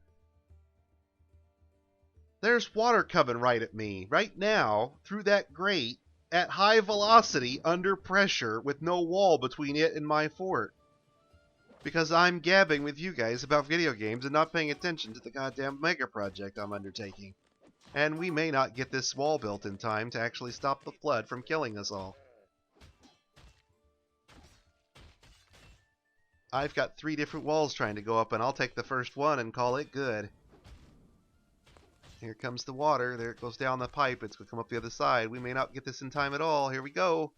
There's water coming right at me, right now, through that grate, at high velocity, under pressure, with no wall between it and my fort. Because I'm gabbing with you guys about video games and not paying attention to the goddamn mega project I'm undertaking. And we may not get this wall built in time to actually stop the flood from killing us all. I've got 3 different walls trying to go up, and I'll take the first one and call it good. Here comes the water. There it goes down the pipe. It's going to come up the other side. We may not get this in time at all. Here we go.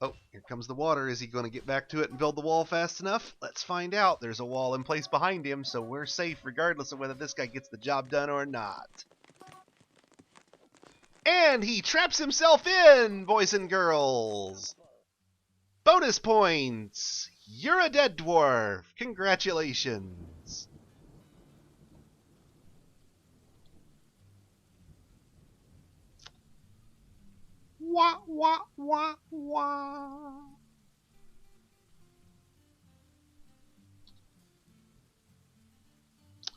Oh, here comes the water. Is he going to get back to it and build the wall fast enough? Let's find out. There's a wall in place behind him, so we're safe regardless of whether this guy gets the job done or not. And he traps himself in, boys and girls. Bonus points. You're a dead dwarf. Congratulations. Wah, wah, wah, wah.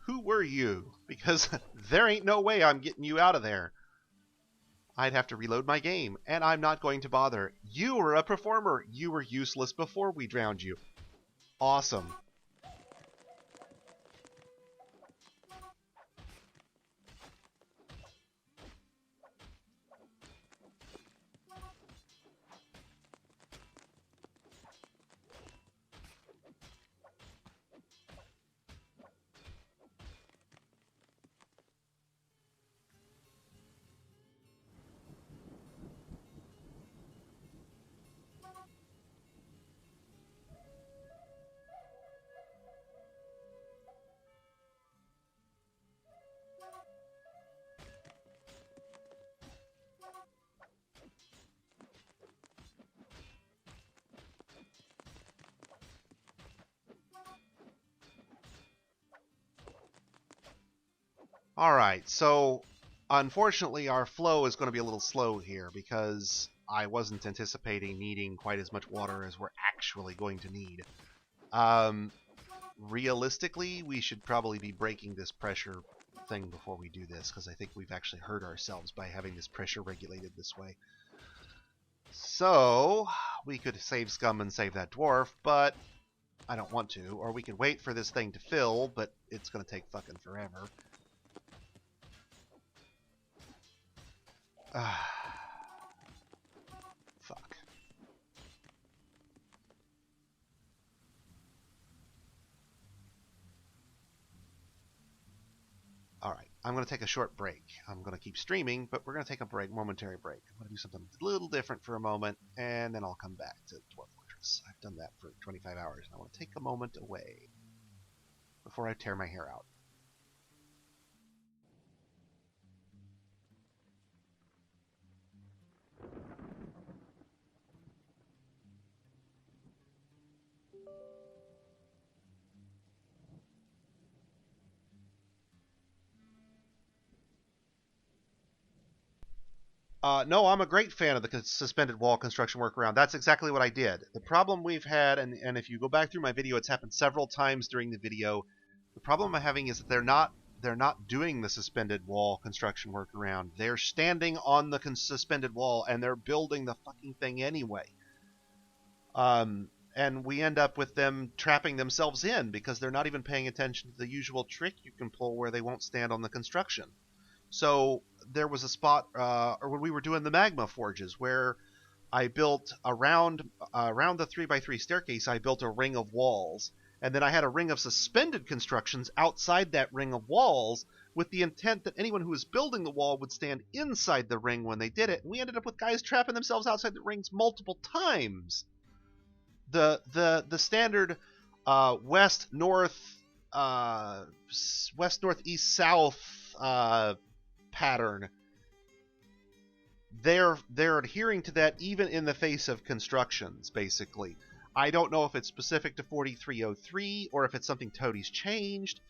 Who were you? Because there ain't no way I'm getting you out of there. I'd have to reload my game, and I'm not going to bother. You were a performer. You were useless before we drowned you. Awesome. Alright, so unfortunately our flow is going to be a little slow here because I wasn't anticipating needing quite as much water as we're actually going to need. Realistically, we should probably be breaking this pressure thing before we do this, because I think we've actually hurt ourselves by having this pressure regulated this way. So, we could save scum and save that dwarf, but I don't want to. Or we could wait for this thing to fill, but it's going to take fucking forever. Fuck. Alright, I'm going to take a short break. I'm going to keep streaming, but we're going to take a break, momentary break. I'm going to do something a little different for a moment, and then I'll come back to Dwarf Fortress. I've done that for 25 hours, and I want to take a moment away before I tear my hair out. No, I'm a great fan of the suspended wall construction workaround. That's exactly what I did. The problem we've had, and if you go back through my video, it's happened several times during the video. The problem I'm having is that they're not doing the suspended wall construction workaround. They're standing on the suspended wall and they're building the fucking thing anyway. And we end up with them trapping themselves in because they're not even paying attention to the usual trick you can pull where they won't stand on the construction. So there was a spot, or when we were doing the magma forges, where I built around the 3x3 staircase, I built a ring of walls, and then I had a ring of suspended constructions outside that ring of walls, with the intent that anyone who was building the wall would stand inside the ring when they did it. And we ended up with guys trapping themselves outside the rings multiple times. The standard west north east south pattern, they're adhering to that even in the face of constructions, basically. I don't know if it's specific to 4303 or if it's something Toadie's changed.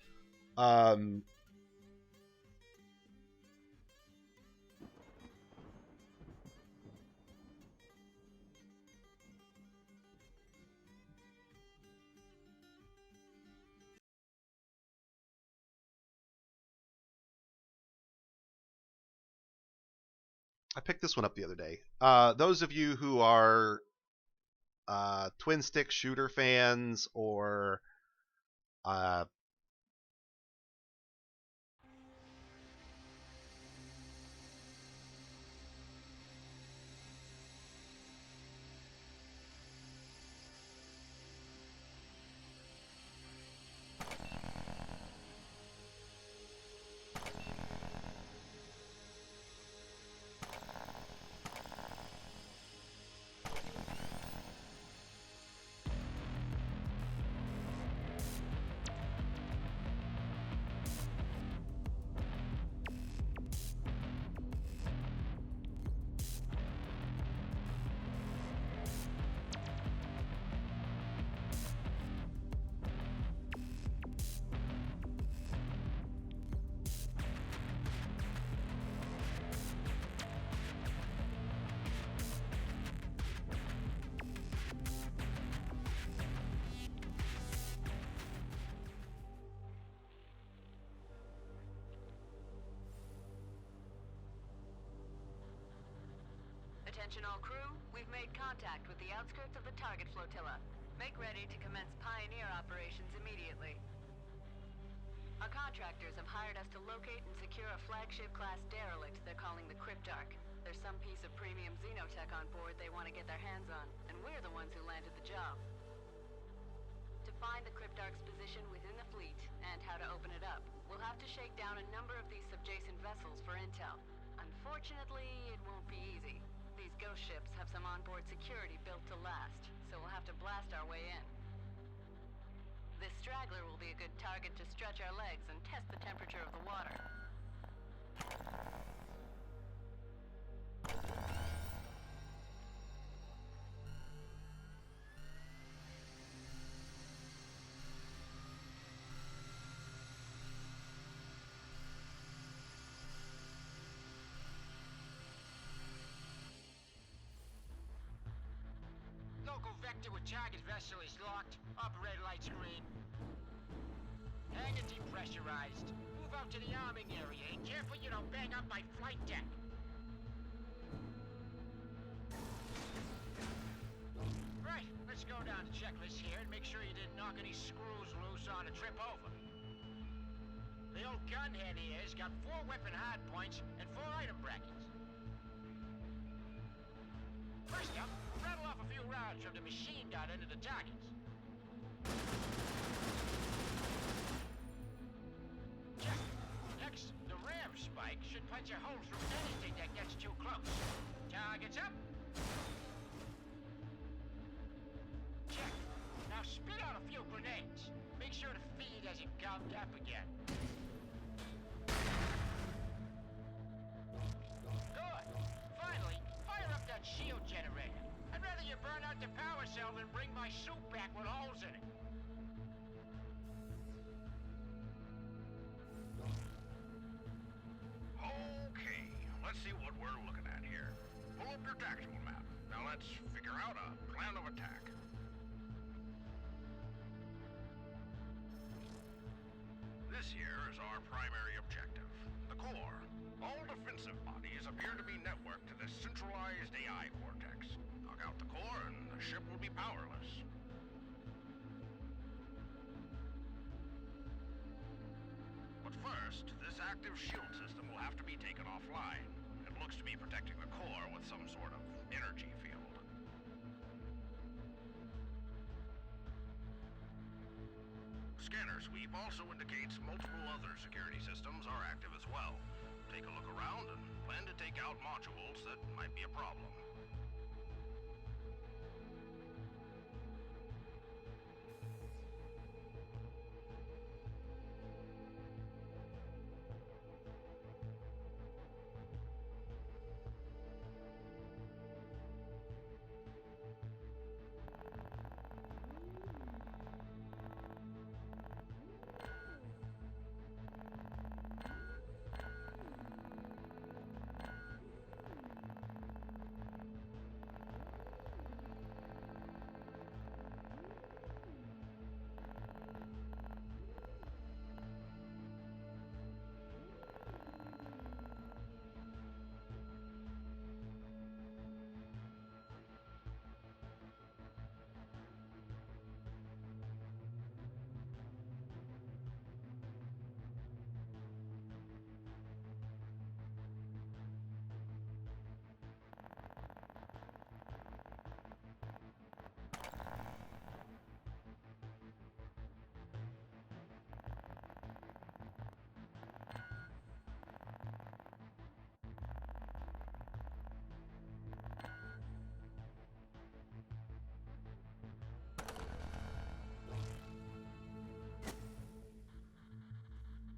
I picked this one up the other day. Those of you who are twin stick shooter fans or Attention all crew, we've made contact with the outskirts of the target flotilla. Make ready to commence Pioneer operations immediately. Our contractors have hired us to locate and secure a flagship-class derelict they're calling the Cryptarch. There's some piece of premium xenotech on board they want to get their hands on, and we're the ones who landed the job. To find the Cryptarch's position within the fleet, and how to open it up, we'll have to shake down a number of these subjacent vessels for intel. Unfortunately, it won't be easy. These ghost ships have some onboard security built to last, so we'll have to blast our way in. This straggler will be a good target to stretch our legs and test the temperature of the water. Local vector with target vessel is locked. Operator lights green. Hangar depressurized. Move out to the arming area and careful you don't bang up my flight deck. Right, let's go down the checklist here and make sure you didn't knock any screws loose on a trip over. The old gunhead here's got 4 weapon hardpoints and 4 item brackets. First up, rattle off a few rounds from the machine gun into the targets. Check. Next, the ram spike should punch a hole through anything that gets too close. Targets up. Check. Now spit out a few grenades. Make sure the feed hasn't gummed up again. Good. Finally, fire up that shield generator. I'd rather you burn out the power cell than bring my suit back with holes in it. Okay, let's see what we're looking at here. Pull up your tactical map. Now let's figure out a plan of attack. This here is our primary objective, the core. All defensive bodies appear to be networked to this centralized AI cortex. Knock out the core and the ship will be powerless. But first, this active shield system will have to be taken offline. It looks to be protecting the core with some sort of energy field. Scanner sweep also indicates multiple other security systems are active as well. Take a look around and plan to take out modules that might be a problem.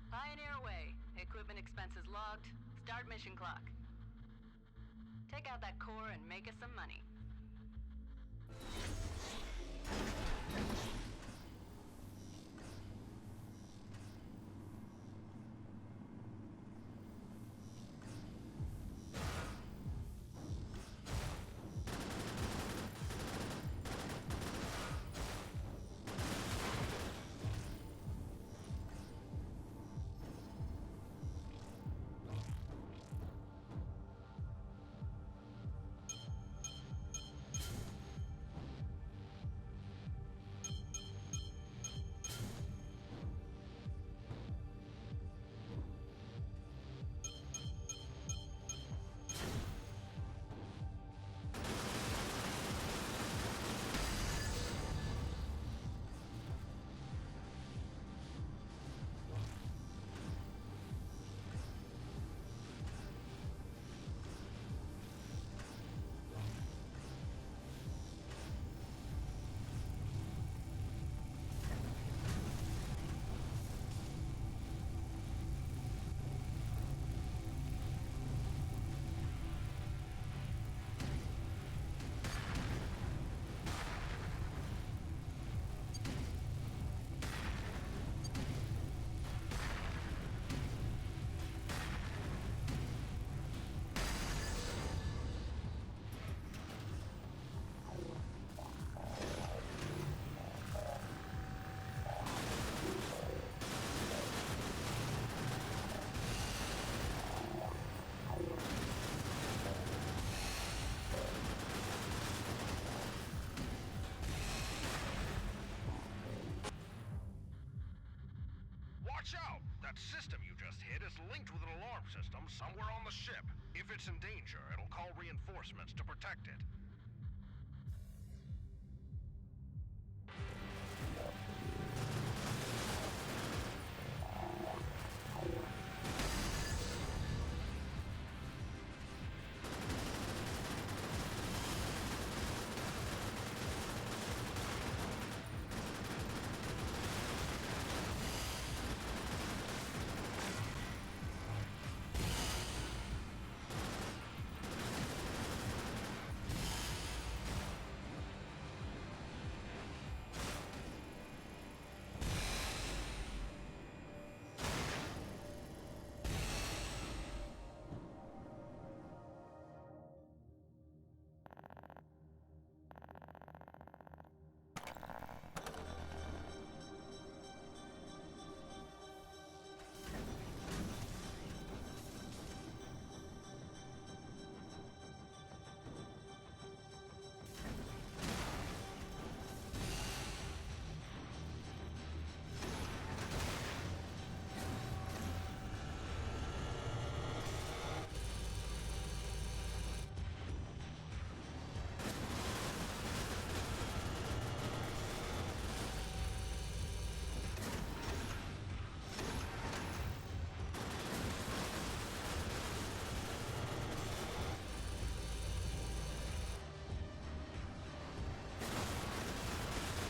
Pioneer away. Equipment expenses logged. Start mission clock. Take out that core and make us some money. watch out! That system you just hit is linked with an alarm system somewhere on the ship. If it's in danger, it'll call reinforcements to protect it.